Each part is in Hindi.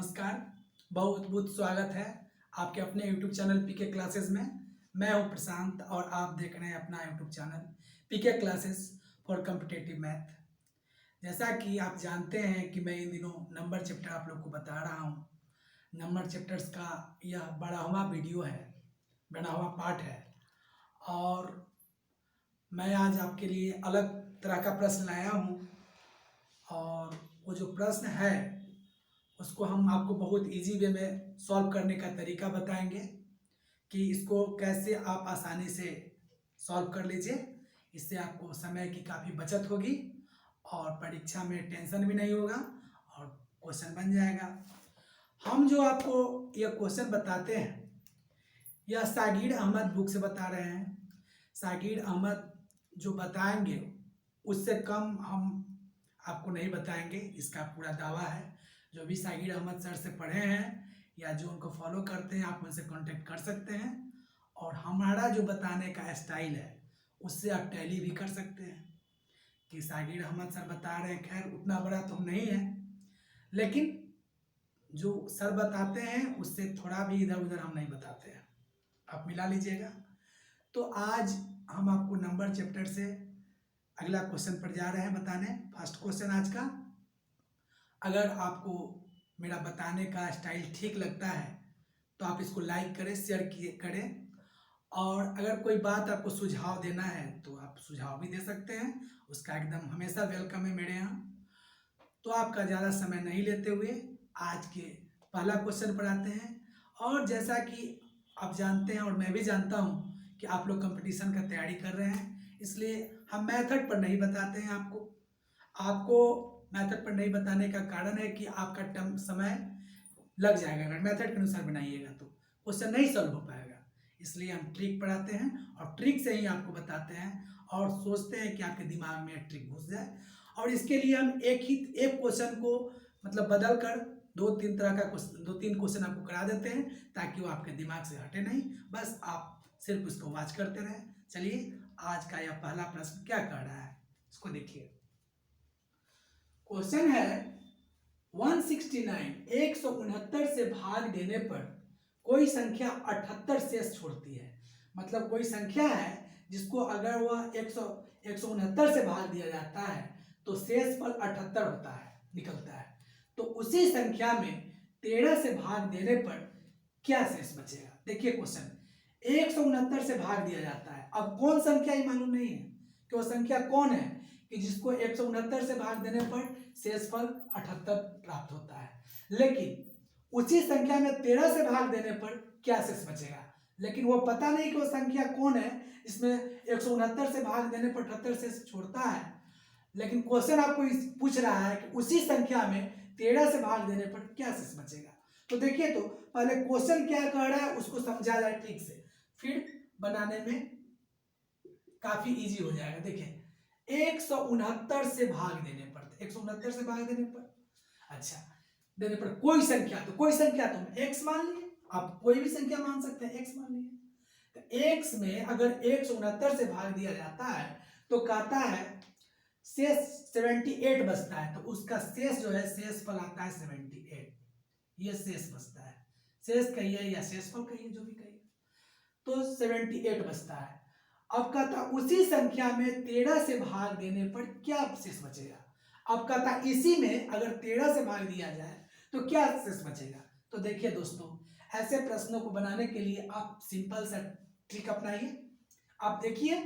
नमस्कार। बहुत बहुत स्वागत है आपके अपने YouTube चैनल पीके क्लासेस में। मैं हूं प्रशांत और आप देख रहे हैं अपना YouTube channel PK classes for competitive math. जैसा कि आप जानते हैं कि मैं इन दिनों नंबर चैप्टर आप लोग को बता रहा हूं। नंबर चैप्टर्स का यह 12वां वीडियो है, 12वां पार्ट है। और मैं आज आपके लिए अलग तरह का प्रश्न लाया हूं और वो जो प्रश्न है उसको हम आपको बहुत इजी वे में सॉल्व करने का तरीका बताएंगे कि इसको कैसे आप आसानी से सॉल्व कर लीजिए। इससे आपको समय की काफ़ी बचत होगी और परीक्षा में टेंशन भी नहीं होगा और क्वेश्चन बन जाएगा। हम जो आपको यह क्वेश्चन बताते हैं यह सागिर अहमद बुक से बता रहे हैं। सागिर अहमद जो बताएंगे उससे कम हम आपको नहीं बताएंगे, इसका पूरा दावा है। जो भी सागिर अहमद सर से पढ़े हैं या जो उनको फॉलो करते हैं आप उनसे कांटेक्ट कर सकते हैं और हमारा जो बताने का स्टाइल है उससे आप टैली भी कर सकते हैं कि सागिर अहमद सर बता रहे हैं। खैर उतना बड़ा तो नहीं है, लेकिन जो सर बताते हैं उससे थोड़ा भी इधर उधर हम नहीं बताते हैं, आप मिला लीजिएगा। तो आज हम आपको नंबर चैप्टर से अगला क्वेश्चन पर जा रहे हैं बताने। फर्स्ट क्वेश्चन आज का, अगर आपको मेरा बताने का स्टाइल ठीक लगता है तो आप इसको लाइक करें, शेयर करें और अगर कोई बात आपको सुझाव देना है तो आप सुझाव भी दे सकते हैं, उसका एकदम हमेशा वेलकम है मेरे यहाँ। तो आपका ज़्यादा समय नहीं लेते हुए आज के पहला क्वेश्चन पर आते हैं। और जैसा कि आप जानते हैं और मैं भी जानता हूँ कि आप लोग कंपटीशन का तैयारी कर रहे हैं, इसलिए हम मेथड पर नहीं बताते हैं आपको मेथड पर नहीं बताने का कारण है कि आपका टर्म समय लग जाएगा। अगर मेथड के अनुसार बनाइएगा तो क्वेश्चन नहीं सॉल्व हो पाएगा, इसलिए हम ट्रिक पढ़ाते हैं और ट्रिक से ही आपको बताते हैं और सोचते हैं कि आपके दिमाग में ट्रिक घुस जाए। और इसके लिए हम एक क्वेश्चन को मतलब बदल कर दो तीन क्वेश्चन आपको करा देते हैं ताकि वो आपके दिमाग से हटे नहीं, बस आप सिर्फ उसको वॉच करते रहें। चलिए आज का यह पहला प्रश्न क्या कह रहा है इसको देखिए। क्वेश्चन है 169 169 से भाग देने पर कोई संख्या 78 शेष छोड़ती है। मतलब कोई संख्या है जिसको अगर वह 169 से भाग दिया जाता है तो शेषफल 78 होता है, निकलता है। तो उसी संख्या में 13 से भाग देने पर क्या शेष बचेगा। देखिए क्वेश्चन 169 से भाग दिया जाता है, अब कौन संख्या ही मालूम नहीं है कि वो संख्या कौन है कि जिसको 169 से भाग देने पर शेषफल 78 प्राप्त होता है। लेकिन उसी संख्या में 13 से भाग देने पर क्या शेष बचेगा, लेकिन वो पता नहीं कि वो संख्या कौन है इसमें 169 से भाग देने पर 78 शेष छोड़ता है। लेकिन क्वेश्चन आपको पूछ रहा है कि उसी संख्या में 13 से भाग देने पर क्या शेष बचेगा। तो देखिए, तो पहले क्वेश्चन क्या कह रहा है उसको समझा जाए ठीक से, फिर बनाने में काफी इजी हो जाएगा। देखिए 169 से भाग देने पर, 169 से भाग देने पर, अच्छा देने पर कोई संख्या, तो कोई संख्या तो x मान लिए, आप कोई भी संख्या मान सकते हैं, x मान लिए। तो x में अगर 169 से भाग दिया जाता है तो कहता है शेष 78 बचता है, तो उसका शेष जो है शेषफल आता है 78, ये शेष बचता है। शेष कहिए या शेषफल कहिए, जो भी कहिए, तो 78 बचता है। अब कहता उसी संख्या में 13 से भाग देने पर क्या शेष बचेगा। अब कहता इसी में अगर 13 से भाग दिया जाए तो क्या शेष बचेगा। तो देखिए दोस्तों, ऐसे प्रश्नों को बनाने के लिए आप सिंपल सा ट्रिक अपनाइए। आप देखिए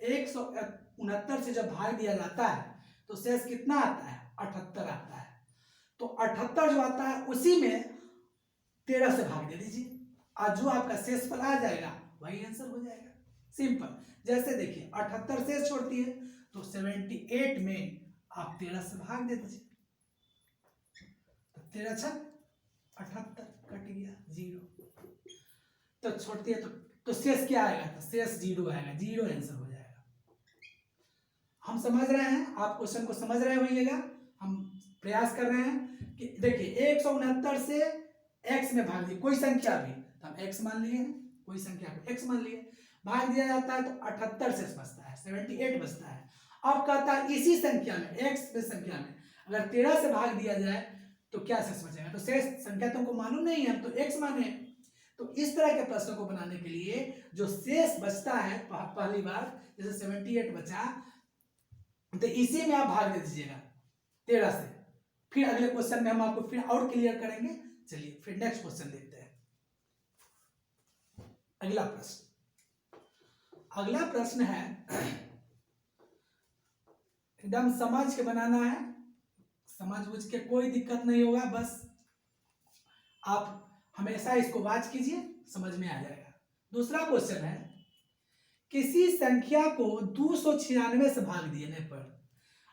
169 से जब भाग दिया जाता है तो शेष कितना आता है, 78 आता है। तो 78 जो आता है उसी में 13 से भाग दे दीजिए, आज जो आपका शेषफल आ जाएगा वही आंसर हो जाएगा। सिंपल। जैसे देखिए 78 शेष छोड़ती है तो 78 में आप 13 से भाग दे दीजिए, तो 13 छक 78 कट गया, 0 तो छोड़ती है तो शेष क्या आएगा, तो शेष 0 आएगा, 0 आंसर हो जाएगा। हम समझ रहे हैं, आप क्वेश्चन को समझ रहे होइएगा। हम प्रयास कर रहे हैं कि देखिए 169 से x में भाग दिए कोई संख्या भी, तो हम x मान लिए, कोई संख्या को x मान लिए, भाग दिया जाता है तो 78 शेष बचता है, 78 बचता है। अब कहता है इसी संख्या में x में संख्या में अगर 13 से भाग दिया जाए तो क्या शेष बचेगा? तो शेष संख्या तुमको मालूम नहीं है, हम तो x माने। तो इस तरह के प्रश्नों को बनाने के लिए जो शेष बचता है पहली बार, जैसे 78 बचा, तो इसी में आप भाग दे दीजिएगा 13 से। फिर अगले क्वेश्चन में हम आपको फिर और क्लियर करेंगे। चलिए फिर नेक्स्ट क्वेश्चन देखते हैं। अगला प्रश्न है, एकदम समझ के बनाना है, समझ बुझ के, कोई दिक्कत नहीं होगा, बस आप हमेशा इसको वॉच कीजिए, समझ में आ जाएगा। दूसरा क्वेश्चन है, किसी संख्या को 296 से भाग देने पर,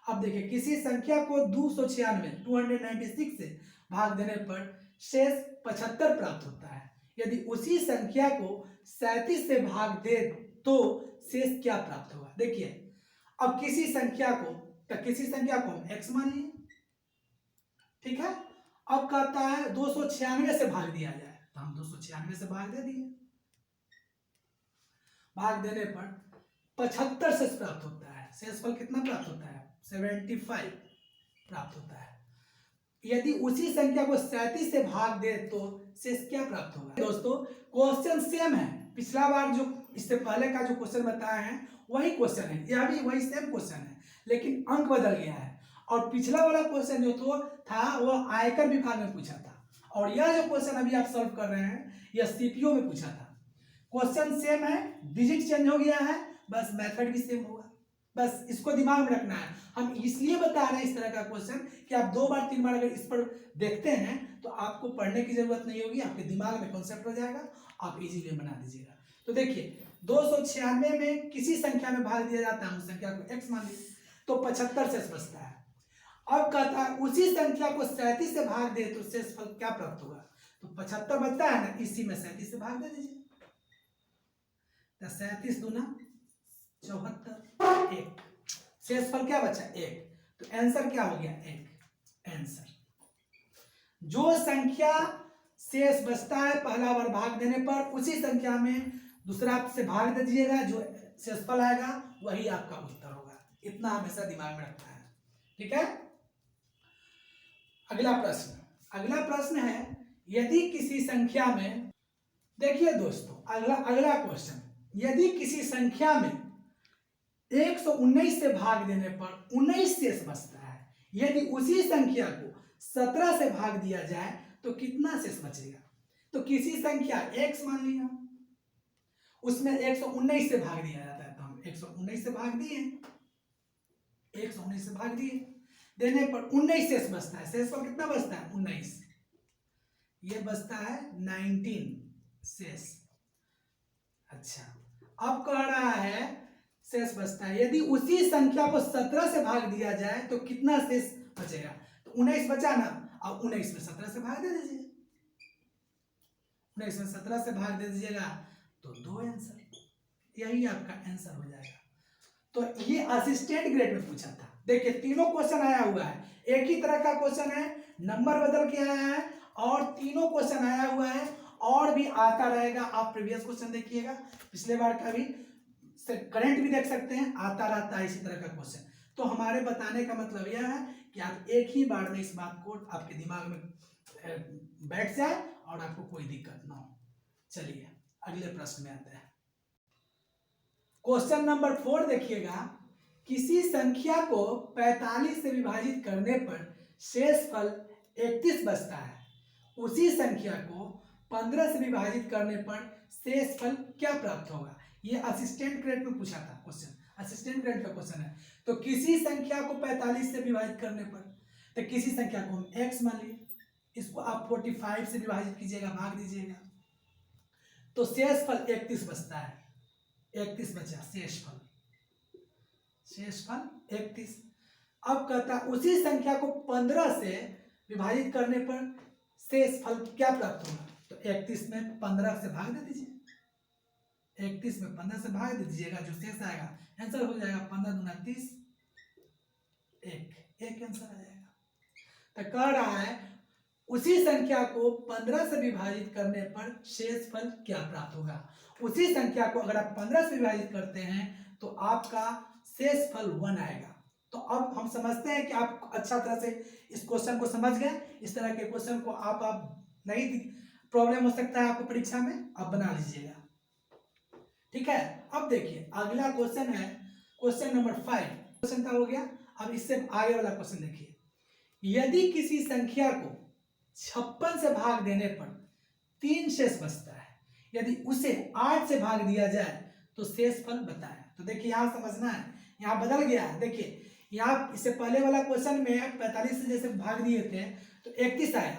अब देखिए किसी संख्या को 296 से भाग देने पर शेष 75 प्राप्त होता है। यदि उसी संख्या को 37 से भाग दे तो शेष क्या प्राप्त होगा? देखिए अब किसी संख्या को हम x मान लिए, ठीक है। अब कहता है 296 से भाग दिया जाए, तो हम 296 से भाग दे दिए। भाग देने पर 75 शेष प्राप्त होता है। शेषफल कितना प्राप्त होता है? 75 प्राप्त होता है। यदि उसी संख्या को 37 से भाग दे तो शेष क्या प्राप्त होगा? दोस्तों क्वेश्चन सेम है, पिछला बार जो इससे पहले का जो क्वेश्चन बताया है वही क्वेश्चन है, यह भी वही सेम क्वेश्चन है, लेकिन अंक बदल गया है। और पिछला वाला क्वेश्चन जो तो था वो आयकर विभाग में पूछा था, और यह जो क्वेश्चन अभी आप सॉल्व कर रहे हैं यह सीपीओ में पूछा था। क्वेश्चन सेम है, डिजिट चेंज हो गया है, बस मेथड भी सेम होगा। बस इसको दिमाग में रखना है। हम इसलिए बता रहे हैं इस तरह का क्वेश्चन कि आप 2 बार 3 बार अगर इस पर देखते हैं तो आपको पढ़ने की जरूरत नहीं होगी, आपके दिमाग में कॉन्सेप्ट हो जाएगा, आप इजीली बना दीजिएगा। तो देखिए 296 में किसी संख्या में भाग दिया जाता है, उस संख्या को x मान लीजिए, तो 75 शेष बचता है। अब कहता है उसी संख्या को 37 से भाग दे तो शेषफल क्या प्राप्त होगा? तो 75 बचता है ना, इसी में 37 से भाग दे दीजिए, 37 दूना 74, 1, शेषफल क्या बचा? 1। तो आंसर क्या हो गया? 1 आंसर। जो संख्या शेष बचता है पहला बार भाग देने पर, उसी संख्या में दूसरा से भाग दे दीजिएगा, जो शेषफल आएगा वही आपका उत्तर होगा। इतना हमेशा दिमाग में रखना है, ठीक है। अगला प्रश्न है, यदि किसी संख्या में, देखिए दोस्तों अगला क्वेश्चन, यदि किसी संख्या में 119 से भाग देने पर 19 शेष बचता है, यदि उसी संख्या को 17 से भाग दिया जाए तो कितना शेष बचेगा? तो किसी संख्या x मान लिया, उसमें 119 से भाग दिया जाता है, तो हम 119 से भाग दिए, 119 से भाग दिए, देने पर 19 शेष बचता है। शेष पर कितना बचता है? 19। ये बचता है 19 शेष। अच्छा, अब कह रहा है शेष बचता है, यदि उसी संख्या को 17 से भाग दिया जाए तो कितना शेष बचेगा? तो 19 बचा ना, अब 19 में 17 से भाग दे दीजिए, 19 में 17 से भाग दे दीजिएगा तो 2 आंसर, यही आपका आंसर हो जाएगा। तो ये असिस्टेंट ग्रेड में पूछा था। देखिए तीनों क्वेश्चन आया हुआ है, एक ही तरह का क्वेश्चन है, नंबर बदल के आया है, और तीनों क्वेश्चन आया हुआ है, और भी आता रहेगा। आप प्रीवियस क्वेश्चन देखिएगा, पिछले बार का भी, करंट भी देख सकते हैं, आता रहता है इसी तरह का क्वेश्चन। तो हमारे बताने का मतलब यह है कि आप एक ही बार में इस बात को आपके दिमाग में बैठ जाए और आपको कोई दिक्कत ना हो। चलिए अगले प्रश्न में आते हैं। क्वेश्चन नंबर 4 देखिएगा, किसी संख्या को 45 से विभाजित करने पर शेषफल 31 बचता है, उसी संख्या को 15 से विभाजित करने पर शेषफल क्या प्राप्त होगा? ये असिस्टेंट ग्रेड में पूछा था क्वेश्चन, असिस्टेंट ग्रेड का क्वेश्चन है। तो किसी संख्या को 45 से विभाजित करने पर, तो किसी संख्या को हम x मान लिए, इसको आप 45 से विभाजित कीजिएगा, भाग दीजिएगा, तो शेषफल 31 बचता है, 31 बचा शेषफल 31। अब कहता उसी संख्या को 15 से विभाजित करने पर शेषफल क्या प्राप्त होगा? तो 31 में 15 से भाग दे दीजिए, 31 में 15 से भाग दे दीजिएगा, जो शेष आएगा आंसर हो जाएगा। 15 दूना 30, 1 आंसर आ जाएगा। तो कह रहा है उसी संख्या को 15 से विभाजित करने पर शेषफल क्या प्राप्त होगा? उसी संख्या को अगर आप 15 से विभाजित करते हैं तो आपका शेषफल 1 आएगा। तो अब हम समझते हैं कि आप अच्छा तरह से इस क्वेश्चन को समझ गए। इस तरह के क्वेश्चन को आप नहीं प्रॉब्लम हो सकता है आपको परीक्षा में, आप बना लीजिएगा। ठीक है, अब देखिए अगला क्वेश्चन है क्वेश्चन नंबर 5। क्वेश्चन का हो गया। अब इससे आगे वाला क्वेश्चन देखिए, यदि किसी संख्या को 56 से भाग देने पर 3 शेष बचता है, यदि उसे 8 से भाग दिया जाए तो शेषफल बताएं। तो देखिए यहाँ समझना है, यहाँ बदल गया है। देखिए यहाँ इससे पहले वाला क्वेश्चन में 45 से जैसे भाग दिए थे तो 31 आया,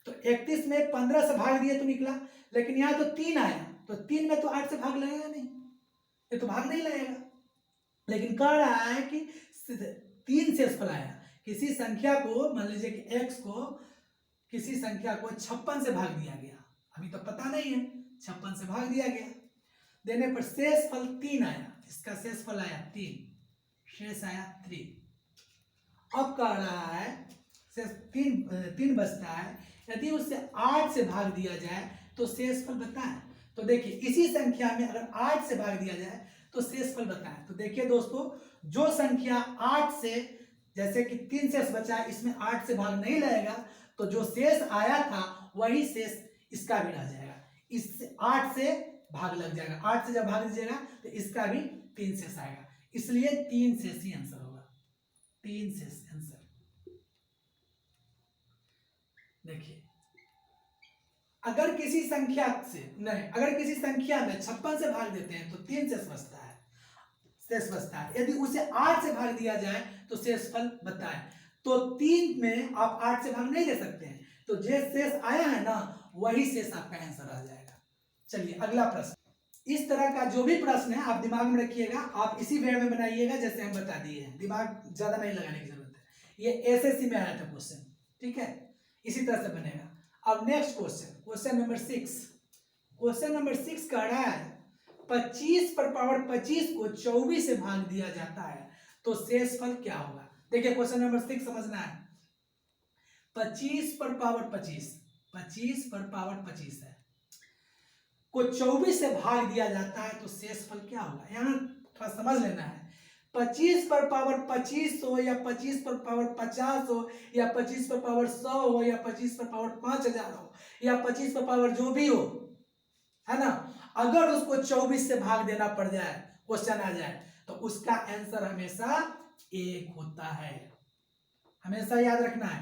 तो 31 में 15 से भाग दिए तो निकला, लेकिन यहाँ तो 3 आया, तो 3 में तो 8 से भाग लगेगा नहीं, ये तो भाग नहीं लगेगा। लेकिन कह रहा है कि 3 शेषफल आया, किसी संख्या को, मान लीजिए कि x को किसी संख्या को 56 से भाग दिया गया, अभी तो पता नहीं है, 56 से भाग दिया गया, देने पर शेषफल 3 आया, इसका शेषफल आया 3, शेष आया 3। अब कह रहा है शेष 3 बचता है, यदि उससे 8 से भाग दिया जाए तो शेषफल बताएं। तो देखिए इसी संख्या में अगर 8 से भाग दिया जाए तो शेषफल बताएं। तो देखिए दोस्तों, जो संख्या 8 से, जैसे कि 3 शेष बचा है, इसमें 8 से भाग नहीं लगेगा, तो जो शेष आया था वही शेष इसका भी रह जाएगा, इससे 8 से भाग लग जाएगा, 8 से जब भाग दीजिएगा तो इसका भी 3 शेष आएगा, इसलिए 3 शेष ही आंसर होगा, 3 शेष आंसर। देखिए अगर किसी संख्या से नहीं, अगर किसी संख्या में 56 से भाग देते हैं तो 3 शेष बचता है, शेष बचता है, यदि उसे 8 से भाग दिया जाए तो शेषफल बताएं। तो 3 में आप 8 से भाग नहीं दे सकते हैं, तो जो शेष आया है ना वही शेष आपका आंसर आ जाएगा। चलिए अगला प्रश्न। इस तरह का जो भी प्रश्न है आप दिमाग में रखिएगा, आप इसी वे में बनाइएगा जैसे हम बता दिए हैं, दिमाग ज्यादा नहीं लगाने की जरूरत है, ये एसएससी में आया था क्वेश्चन, ठीक है, इसी तरह से बनेगा। अब next question, question number 6। Question number 6 कह रहा है 25 पर पावर 25 को 24 से भाग दिया जाता है तो शेषफल क्या होगा। देखिए क्वेश्चन नंबर 6 समझना है, 25 पर पावर 25, 25 पर पावर 25 है को 24 से भाग दिया जाता है तो शेषफल क्या होगा। यहाँ थोड़ा समझ लेना है, 25 पर पावर 25 हो या 25 पर पावर 50 हो या 25 पर पावर 100 हो या 25 पर पावर 5000 हो या 25 पर पावर जो भी हो, है ना, अगर उसको 24 से भाग देना पड़ जाए, क्वेश्चन आ जाए, तो उसका आंसर हमेशा 1 होता है, हमेशा याद रखना है।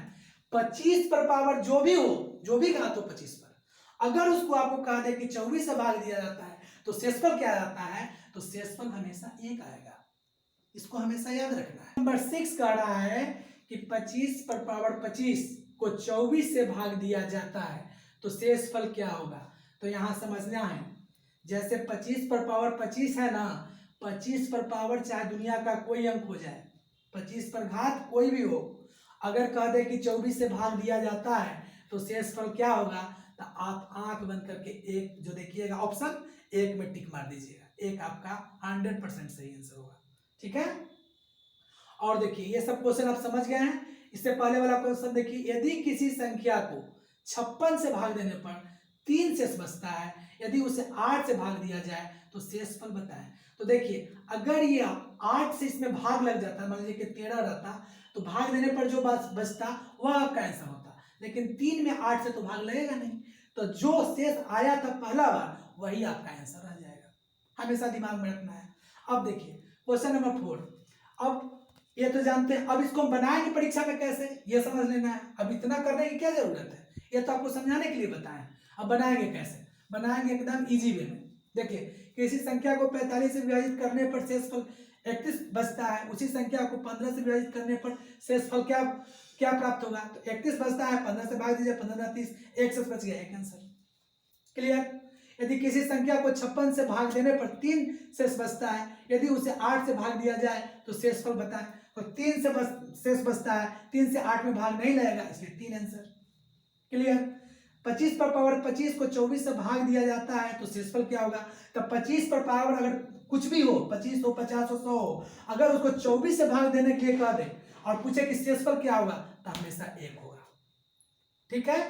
25 पर पावर जो भी हो, जो भी घात हो 25 पर, अगर उसको आपको कहा दे कि 24 से भाग दिया जाता है तो शेषफल क्या आता है, तो शेषफल हमेशा 1 आएगा, इसको हमेशा याद रखना है। नंबर 6 कह रहा है कि 25 पर पावर 25 को 24 से भाग दिया जाता है तो शेषफल क्या होगा। तो यहां समझना है, जैसे 25 पर पावर 25 है ना, 25 पर पावर चाहे दुनिया का कोई अंक हो जाए, 25 पर घात कोई भी हो, अगर कह दे कि 24 से भाग दिया जाता है तो शेषफल क्या होगा, तो आप आंख बंद करके एक जो देखिएगा ऑप्शन 1 में टिक मार दीजिएगा, 1 आपका 100% सही आंसर होगा, ठीक है। और देखिए ये सब क्वेश्चन आप समझ गए हैं। इससे पहले वाला क्वेश्चन देखिए, यदि किसी संख्या को 56 से भाग देने पर 3 शेष बचता है, यदि उसे 8 से भाग दिया जाए तो शेषफल बताएं। तो देखिए अगर ये 8 से इसमें भाग लग जाता, मान लीजिए कि 13 रहता, तो भाग देने पर जो बचता वह आपका आंसर होता, लेकिन 3 में 8 से तो भाग लगेगा नहीं, तो जो शेष आया था पहला बार वही आपका आंसर रह जाएगा, हमेशा दिमाग में रखना है। अब देखिए क्वेश्चन नंबर 4। अब ये तो जानते हैं, अब इसको हम बनाएंगे परीक्षा में कैसे, ये समझ लेना है। अब इतना करने की क्या जरूरत है, ये तो आपको समझाने के लिए बताएं। अब बनाएंगे कैसे, बनाएंगे एकदम इजी वे में। देखिए किसी संख्या को 45 से विभाजित करने पर शेषफल 31 बचता है, उसी संख्या को 15 से विभाजित करने पर शेषफल क्या क्या प्राप्त होगा। तो 31 बचता है, 15 से भाग दीजिए, 15 30, 1 शेष बच गया, एक आंसर क्लियर। यदि किसी संख्या को 56 से भाग देने पर 3 शेष बचता है, यदि उसे 8 से भाग दिया जाए तो शेषफल बताएं। तो 3 से शेष बचता है, 3 से 8 में भाग नहीं लगेगा, इसलिए 3 आंसर क्लियर। 25 पर पावर 25 को 24 से भाग दिया जाता है तो शेषफल क्या होगा। तो 25 पर पावर अगर कुछ भी हो, 25 हो, 50 हो, 100 हो, अगर उसको 24 से भाग देने के लिए कह दे और पूछे कि शेषफल क्या होगा, तो हमेशा 1 होगा, ठीक है।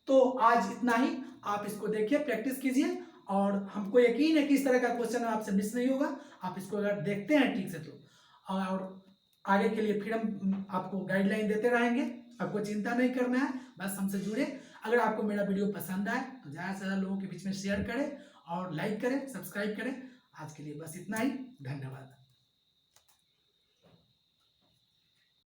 तो आज इतना ही, आप इसको देखिए, प्रैक्टिस कीजिए, और हमको यकीन है कि इस तरह का क्वेश्चन आपसे मिस नहीं होगा। आप इसको अगर देखते हैं ठीक से तो, और आगे के लिए फिर हम आपको गाइडलाइन देते रहेंगे। आपको चिंता नहीं करना है, बस हमसे जुड़े। अगर आपको मेरा वीडियो पसंद आए तो ज़्यादा से ज़्यादा लोगों के बीच में शेयर करें और लाइक करें, सब्सक्राइब करें। आज के लिए बस इतना ही। धन्यवाद।